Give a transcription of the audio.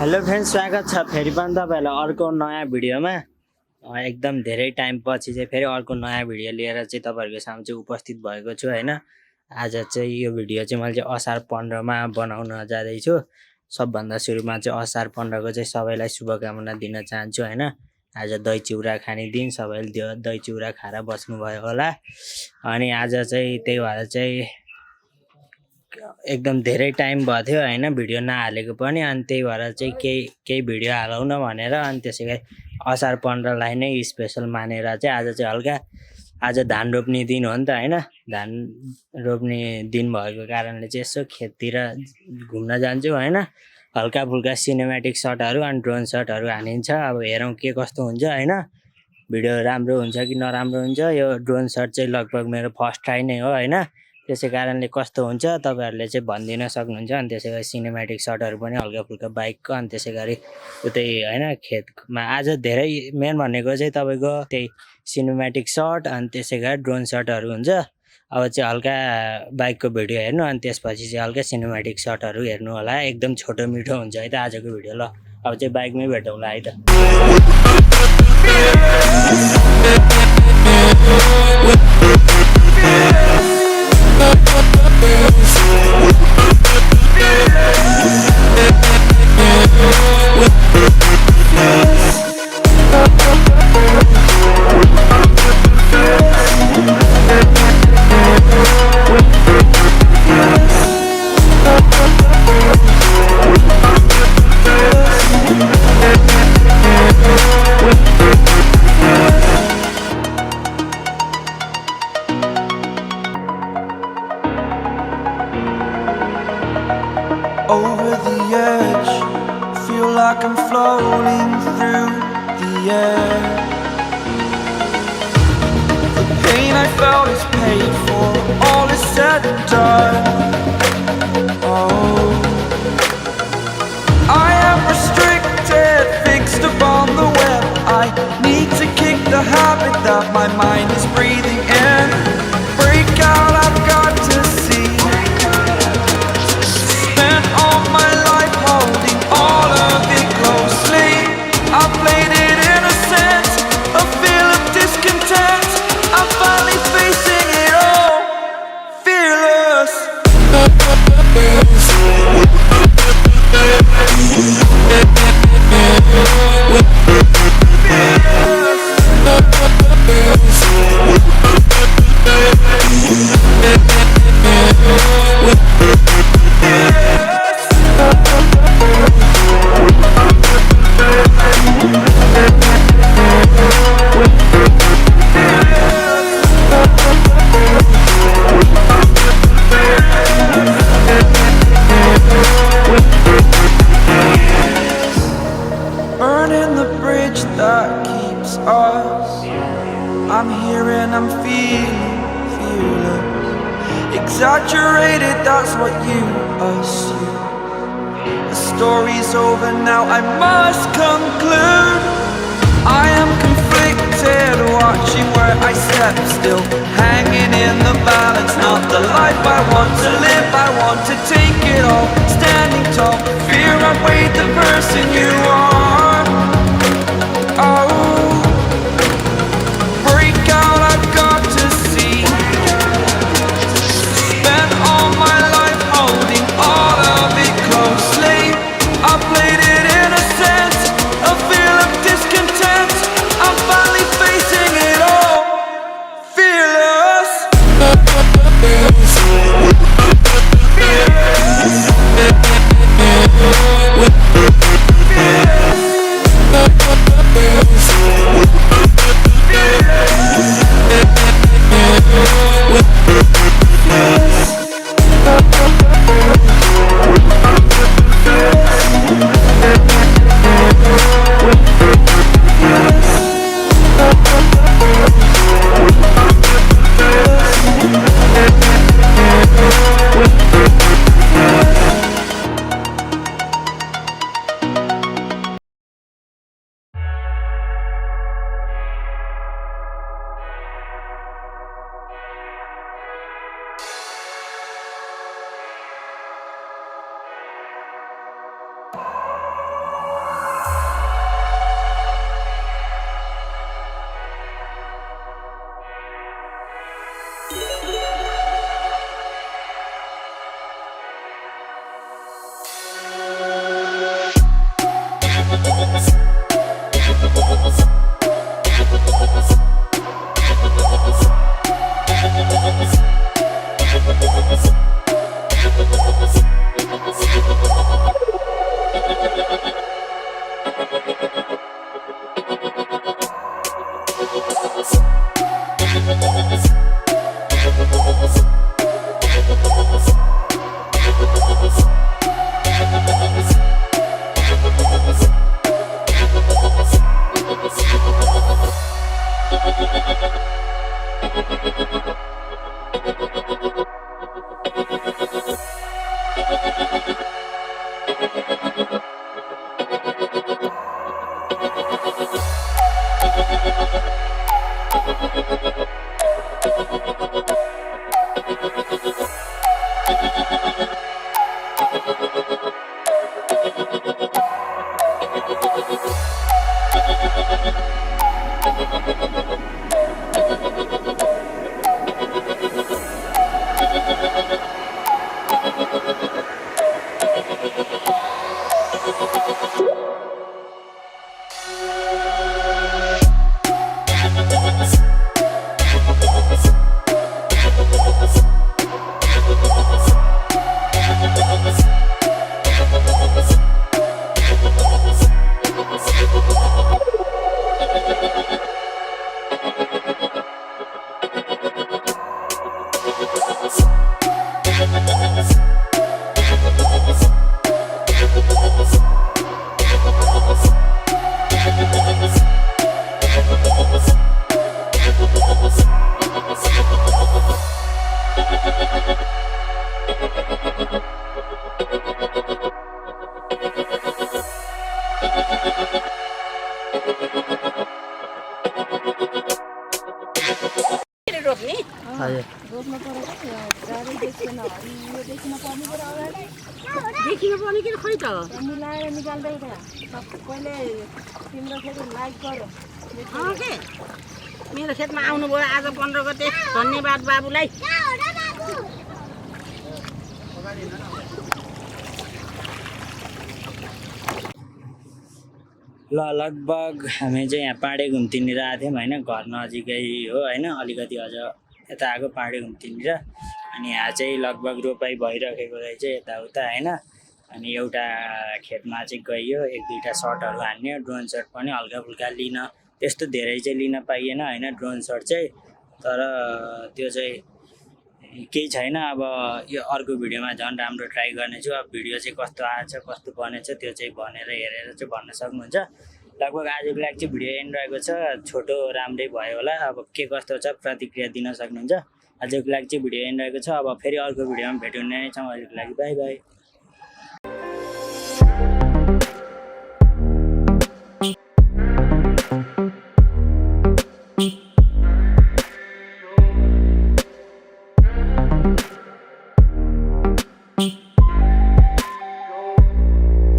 Hello friends, स्वागत छ फेरि पनि तपाईँहरूलाई अर्को नयाँ भिडियोमा। एकदम धेरै टाइम पछि चाहिँ फेरि अर्को नयाँ भिडियो लिएर चाहिँ तपाईँहरूको सामु चाहिँ उपस्थित भएको छु हैन। आज चाहिँ यो भिडियो चाहिँ मैले असार 15 मा बनाउन जाँदैछु। सबभन्दा सुरुमा चाहिँ असार 15 को चाहिँ सबैलाई शुभकामना दिन चाहन्छु हैन। आज दही चिउरा खाने दिन, सबैले दही चिउरा खाएर बस्नुभयो होला। अनि आज चाहिँ त्यही भएर चाहिँ एकदम धेरै टाइम भयो थियो हैन भिडियो नहालेको पनि। अनि त्यही भएर चाहिँ केही भिडियो हालौँ न भनेर अनि त्यसैले असार 15 लाई नै स्पेशल मानेर चाहिँ आज चाहिँ हल्का आज धान रोप्ने दिन हो नि त हैन। धान रोप्ने दिन भएको कारणले चाहिँ यसो खेततिर घुम्न जान्छु हैन। हल्का फुल्का सिनेमेटिक शटहरु अनि ड्रोन शटहरु हानिन्छ। अब हेरौँ के कस्तो हुन्छ हैन। भिडियो राम्रो हुन्छ कि नराम्रो हुन्छ। यो ड्रोन शट चाहिँ लगभग मेरो फर्स्ट ट्राई नै हो हैन। त्यसै कारणले कस्तो हुन्छ तपाईहरुले चाहिँ भनिदिन सक्नुहुन्छ। अनि त्यसैगरी सिनेमेटिक शटहरु पनि हल्का फुल्का बाइकको अनि त्यसैगरी उतै हैन खेतमा आज धेरै मेन भनेको चाहिँ तपाईको त्यही सिनेमेटिक शट अनि त्यसैगरी ड्रोन शटहरु हुन्छ। अब चाहिँ हल्का बाइकको भिडियो हेर्नु अनि त्यसपछि चाहिँ हल्का सिनेमेटिक शटहरु हेर्नु होला। एकदम छोटो मिठो हुन्छ है त आजको भिडियो। ल अब चाहिँ बाइकमै भेटौँला है त। Over the edge, feel like I'm floating through the air. The pain I felt is paid for, all is said and done. Oh, I am restricted, fixed upon the web. I need to kick the habit that my mind is breathing in. Break out, I've got to see. Spent all my life holding all of it closely. I played it innocent, a feel of discontent. I'm finally facing it all, fearless. Burning the bridge that keeps us. I'm here and I'm feeling fearless. Exaggerated, that's what you assume. The story's over now, I must conclude. I am conflicted, watching where I step still, hanging in the balance. Not the life I want to live, I want to take it all. Standing tall, fear outweighed the person you are. Oh, break out, I've got to see. Spent all my life holding all of it closely. I played it innocent, a feel of discontent. I'm finally facing it all, fearless. Fearless. रोप्ने हजुर रोप्नु परेको गाह्रै देखिएन यो देखिन पर्ने कुरा अगाडि देखिन पर्ने कि खै त मिलाएर निकाल्दै त सबैले तिम्रो खेती लाइक गर के मेरो खेतमा आउनुभयो आज 15 गते धन्यवाद बाबुलाई ल लगभग हामी चाहिँ यहाँ पाडे घुमतिर आएको थियौँ होइन घर नजिकै हो होइन अलिकति अझ यता आएको पाडे घुमतिर अनि यहाँ चाहिँ लगभग रोपाइ भइरहेको रहेछ यताउता होइन अनि एउटा खेतमा चाहिँ गइयो 1-2टा सर्टहरू हान्यो ड्रोन सर्ट पनि हल्का फुल्का लिन त्यस्तो धेरै चाहिँ लिन पाइएन होइन ड्रोन सर्ट चाहिँ तर त्यो चाहिँ केही छैन अब यो अर्को भिडियोमा झन् राम्रो ट्राई गर्नेछु अब भिडियो चाहिँ कस्तो आएछ कस्तो बनेछ त्यो चाहिँ भनेर हेरेर चाहिँ भन्न सक्नुहुन्छ लगभग आजको लागि चाहिँ भिडियो एन्ड रहेको छ छोटो राम्रै भयो होला अब के कस्तो छ प्रतिक्रिया दिन सक्नुहुन्छ आजको लागि चाहिँ भिडियो एन्ड रहेको छ अब फेरि अर्को भिडियोमा भेट्ने नै छौँ अहिलेको लागि बाई बाई